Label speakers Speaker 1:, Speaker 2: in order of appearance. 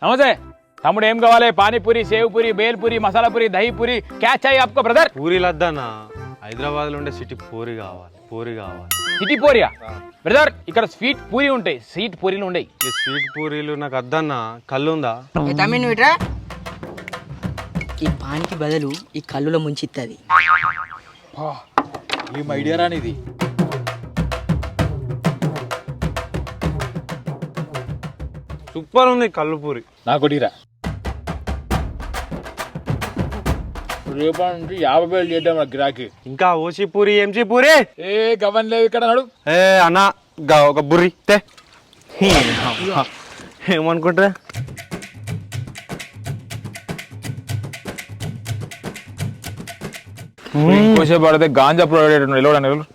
Speaker 1: నమస్తే తమ్ముడు, ఏం కావాలి? పానీపూరి, సేవ్ పూరి, బేల్ పూరి, మసాలా పూరి, దహీ పూరి, క్యా చాయ్ ఆప్కో బ్రదర్?
Speaker 2: పూరీలు వద్దన్నా, హైదరాబాద్ లో ఉండే సిటీ పూరి కావాలి.
Speaker 1: సిటీ పూరియా బ్రదర్? ఇక్కడ స్వీట్ పూరి ఉంటాయి, స్వీట్ పూరీలు ఉంటాయి.
Speaker 2: ఈ స్వీట్ పూరీలు నాకు వద్దన్నా. కళ్ళు ఉందా?
Speaker 3: ఈ పానికి బదులు ఈ కళ్ళులో ముంచిత్తది.
Speaker 1: ఏం ఐడియా రానిది.
Speaker 2: సూపర్ ఉంది కళ్ళు పూరి.
Speaker 1: నాకొటిరా రేపటి నుంచి 50,000 చేద్దాం గిరాకీ.
Speaker 2: ఇంకా ఓసి పూరి, ఎంచి పూరి.
Speaker 1: ఏ గవన్ లేవు ఇక్కడ నడు.
Speaker 2: ఏ అన్నా ఒక బుర్రి తే. ఏమనుకుంటా?
Speaker 1: కోసే పడితే గాంజా ప్రొవైడ్ నిలవడా నిలవడు.